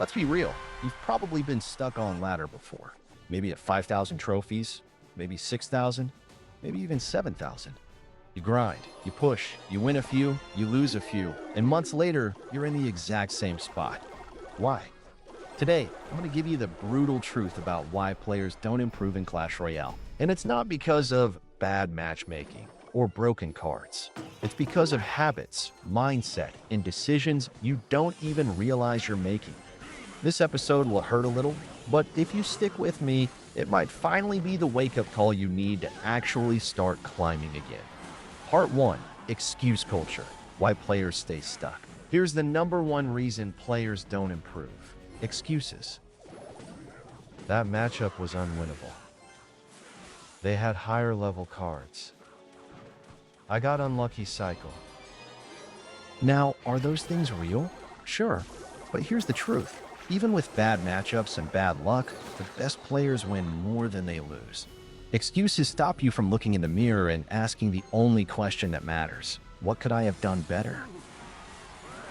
Let's be real, you've probably been stuck on ladder before. Maybe at 5,000 trophies, maybe 6,000, maybe even 7,000. You grind, you push, you win a few, you lose a few, and months later, you're in the exact same spot. Why? Today, I'm going to give you the brutal truth about why players don't improve in Clash Royale. And it's not because of bad matchmaking or broken cards. It's because of habits, mindset, and decisions you don't even realize you're making. This episode will hurt a little, but if you stick with me, it might finally be the wake-up call you need to actually start climbing again. Part 1. Excuse culture. Why players stay stuck. Here's the number one reason players don't improve. Excuses. That matchup was unwinnable. They had higher level cards. I got unlucky cycle. Now, are those things real? Sure, but here's the truth. Even with bad matchups and bad luck, the best players win more than they lose. Excuses stop you from looking in the mirror and asking the only question that matters. What could I have done better?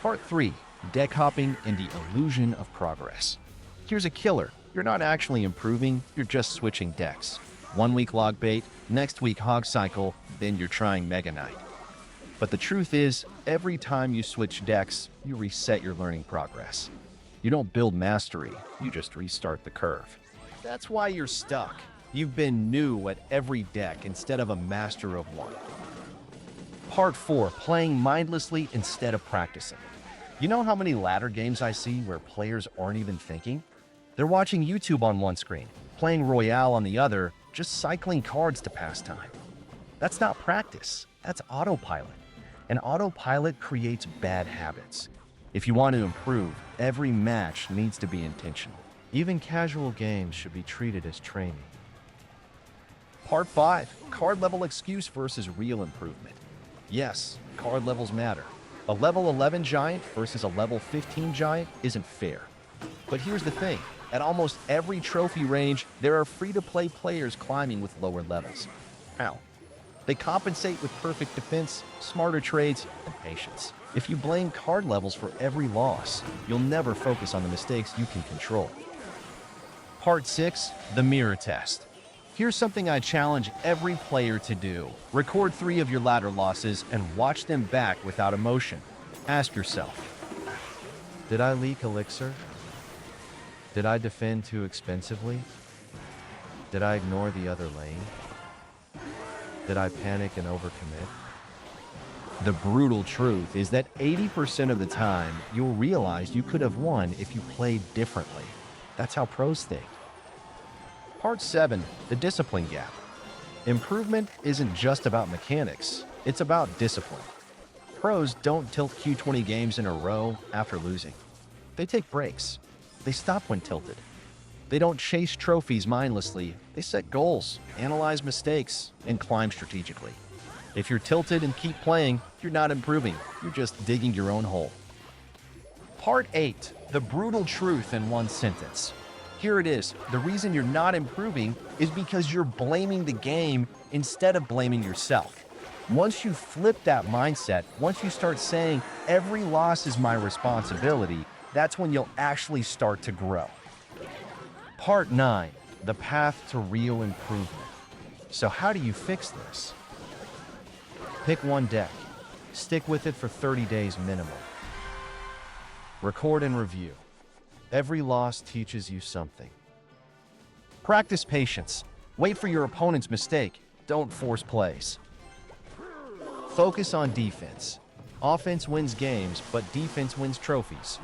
Part 3. Deck hopping and the illusion of progress. Here's a killer. You're not actually improving, you're just switching decks. 1 week log bait, next week hog cycle, then you're trying Mega Knight. But the truth is, every time you switch decks, you reset your learning progress. You don't build mastery, you just restart the curve. That's why you're stuck. You've been new at every deck instead of a master of one. Part 4. Playing mindlessly instead of practicing. You know how many ladder games I see where players aren't even thinking? They're watching YouTube on one screen, playing Royale on the other, just cycling cards to pass time. That's not practice, that's autopilot. And autopilot creates bad habits. If you want to improve, every match needs to be intentional. Even casual games should be treated as training. Part 5. Card level excuse versus real improvement. Yes, card levels matter. A level 11 giant versus a level 15 giant isn't fair. But here's the thing. At almost every trophy range, there are free-to-play players climbing with lower levels. How? They compensate with perfect defense, smarter trades, and patience. If you blame card levels for every loss, you'll never focus on the mistakes you can control. Part 6. The mirror test. Here's something I challenge every player to do. Record 3 of your ladder losses and watch them back without emotion. Ask yourself, did I leak elixir? Did I defend too expensively? Did I ignore the other lane? Did I panic and overcommit? The brutal truth is that 80% of the time, you'll realize you could have won if you played differently. That's how pros think. Part 7. The discipline gap. Improvement isn't just about mechanics, it's about discipline. Pros don't tilt Q20 games in a row after losing. They take breaks. They stop when tilted. They don't chase trophies mindlessly. They set goals, analyze mistakes, and climb strategically. If you're tilted and keep playing, you're not improving. You're just digging your own hole. Part 8. The brutal truth in one sentence. Here it is. The reason you're not improving is because you're blaming the game instead of blaming yourself. Once you flip that mindset, once you start saying, every loss is my responsibility, that's when you'll actually start to grow. Part 9. The path to real improvement. So how do you fix this? Pick one deck. Stick with it for 30 days minimum. Record and review. Every loss teaches you something. Practice patience. Wait for your opponent's mistake. Don't force plays. Focus on defense. Offense wins games, but defense wins trophies.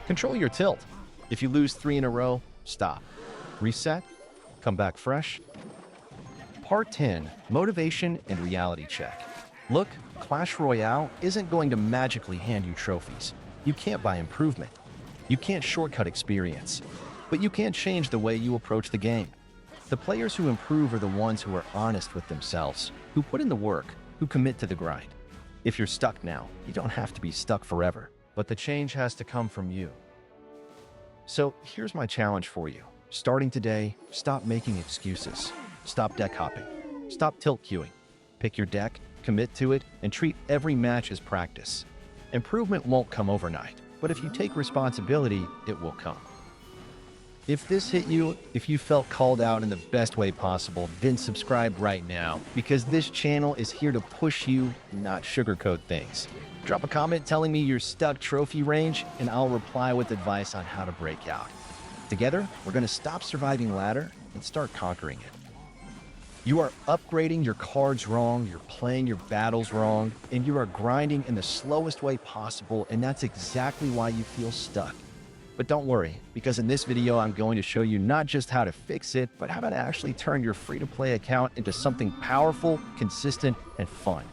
Control your tilt. If you lose 3 in a row, stop. Reset. Come back fresh. Part 10. Motivation and reality check. Look, Clash Royale isn't going to magically hand you trophies. You can't buy improvement. You can't shortcut experience. But you can change the way you approach the game. The players who improve are the ones who are honest with themselves, who put in the work, who commit to the grind. If you're stuck now, you don't have to be stuck forever, but the change has to come from you. So here's my challenge for you. Starting today, stop making excuses. Stop deck hopping. Stop tilt queuing. Pick your deck, commit to it, and treat every match as practice. Improvement won't come overnight, but if you take responsibility, it will come. If this hit you, if you felt called out in the best way possible, then subscribe right now, because this channel is here to push you, not sugarcoat things. Drop a comment telling me your stuck trophy range, and I'll reply with advice on how to break out. Together, we're going to stop surviving ladder and start conquering it. You are upgrading your cards wrong, you're playing your battles wrong, and you are grinding in the slowest way possible, and that's exactly why you feel stuck. But don't worry, because in this video, I'm going to show you not just how to fix it, but how to actually turn your free-to-play account into something powerful, consistent, and fun.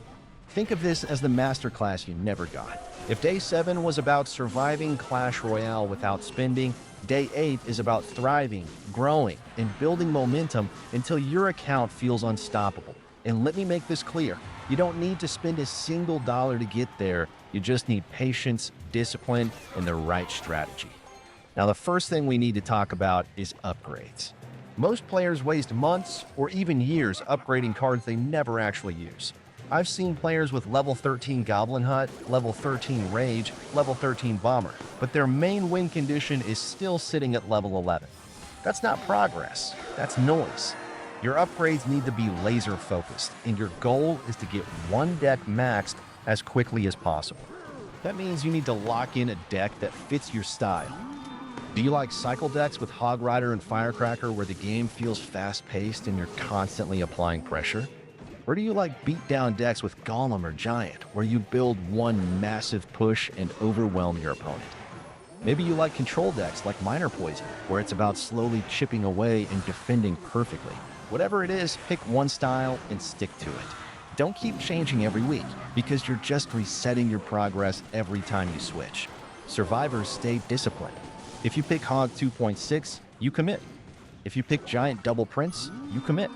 Think of this as the masterclass you never got. If Day 7 was about surviving Clash Royale without spending, Day 8 is about thriving, growing, and building momentum until your account feels unstoppable. And let me make this clear, you don't need to spend a single dollar to get there, you just need patience, discipline, and the right strategy. Now, the first thing we need to talk about is upgrades. Most players waste months or even years upgrading cards they never actually use. I've seen players with level 13 Goblin Hut, level 13 Rage, level 13 Bomber, but their main win condition is still sitting at level 11. That's not progress, that's noise. Your upgrades need to be laser focused, and your goal is to get one deck maxed as quickly as possible. That means you need to lock in a deck that fits your style. Do you like cycle decks with Hog Rider and Firecracker where the game feels fast-paced and you're constantly applying pressure? Or do you like beat-down decks with Golem or Giant where you build one massive push and overwhelm your opponent? Maybe you like control decks like Minor Poison where it's about slowly chipping away and defending perfectly. Whatever it is, pick one style and stick to it. Don't keep changing every week because you're just resetting your progress every time you switch. Survivors stay disciplined. If you pick Hog 2.6, you commit. If you pick Giant Double Prince, you commit.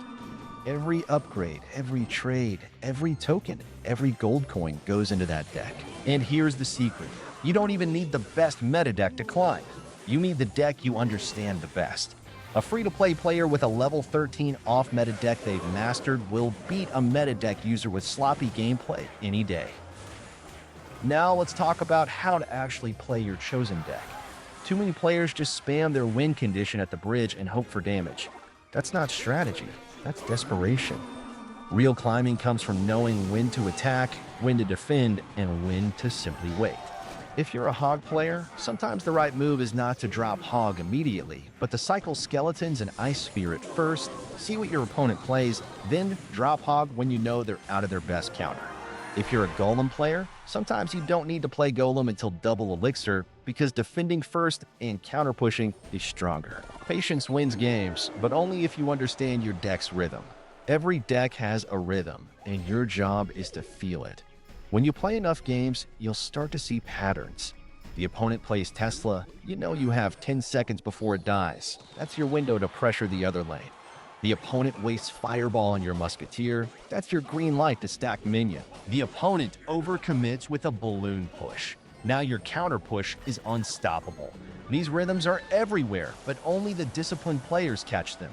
Every upgrade, every trade, every token, every gold coin goes into that deck. And here's the secret. You don't even need the best meta deck to climb. You need the deck you understand the best. A free-to-play player with a level 13 off-meta deck they've mastered will beat a meta deck user with sloppy gameplay any day. Now let's talk about how to actually play your chosen deck. Too many players just spam their win condition at the bridge and hope for damage. That's not strategy, that's desperation. Real climbing comes from knowing when to attack, when to defend, and when to simply wait. If you're a Hog player, sometimes the right move is not to drop Hog immediately, but to cycle Skeletons and Ice Spirit first, see what your opponent plays, then drop Hog when you know they're out of their best counter. If you're a Golem player, sometimes you don't need to play Golem until double Elixir because defending first and counter-pushing is stronger. Patience wins games, but only if you understand your deck's rhythm. Every deck has a rhythm, and your job is to feel it. When you play enough games, you'll start to see patterns. The opponent plays Tesla, you know you have 10 seconds before it dies. That's your window to pressure the other lane. The opponent wastes Fireball on your Musketeer. That's your green light to stack Minion. The opponent overcommits with a Balloon push. Now your counter push is unstoppable. These rhythms are everywhere, but only the disciplined players catch them.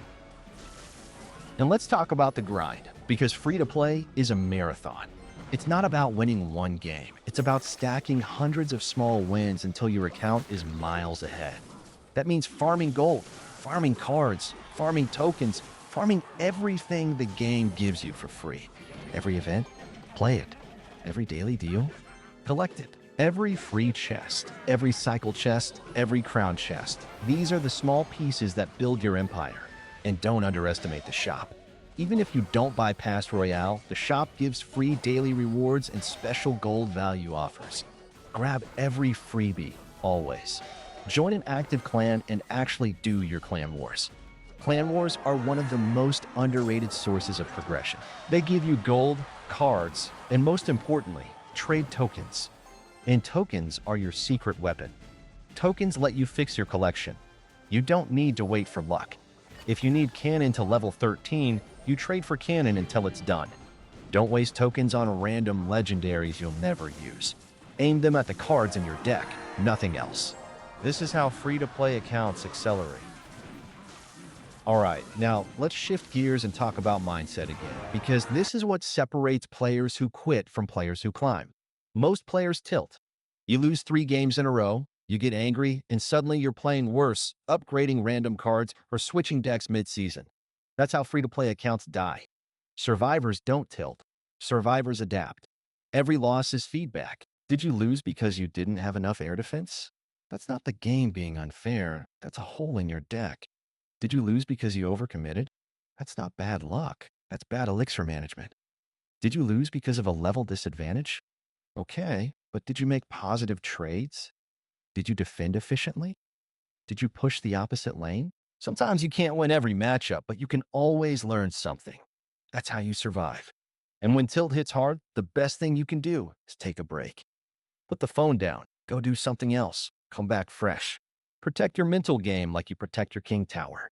And let's talk about the grind, because free-to-play is a marathon. It's not about winning one game. It's about stacking hundreds of small wins until your account is miles ahead. That means farming gold, farming cards, farming tokens, farming everything the game gives you for free. Every event, play it. Every daily deal, collect it. Every free chest, every cycle chest, every crown chest. These are the small pieces that build your empire. And don't underestimate the shop. Even if you don't buy Pass Royale, the shop gives free daily rewards and special gold value offers. Grab every freebie, always. Join an active clan and actually do your clan wars. Clan wars are one of the most underrated sources of progression. They give you gold, cards, and most importantly, trade tokens. And tokens are your secret weapon. Tokens let you fix your collection. You don't need to wait for luck. If you need Cannon to level 13, you trade for Cannon until it's done. Don't waste tokens on random legendaries you'll never use. Aim them at the cards in your deck, nothing else. This is how free-to-play accounts accelerate. Alright, now let's shift gears and talk about mindset again, because this is what separates players who quit from players who climb. Most players tilt. You lose 3 games in a row, You get angry, and suddenly you're playing worse, upgrading random cards, or switching decks mid-season. That's how free-to-play accounts die. Survivors don't tilt. Survivors adapt. Every loss is feedback. Did you lose because you didn't have enough air defense? That's not the game being unfair. That's a hole in your deck. Did you lose because you overcommitted? That's not bad luck. That's bad elixir management. Did you lose because of a level disadvantage? Okay, but did you make positive trades? Did you defend efficiently? Did you push the opposite lane? Sometimes you can't win every matchup, but you can always learn something. That's how you survive. And when tilt hits hard, the best thing you can do is take a break. Put the phone down, go do something else, come back fresh. Protect your mental game like you protect your king tower.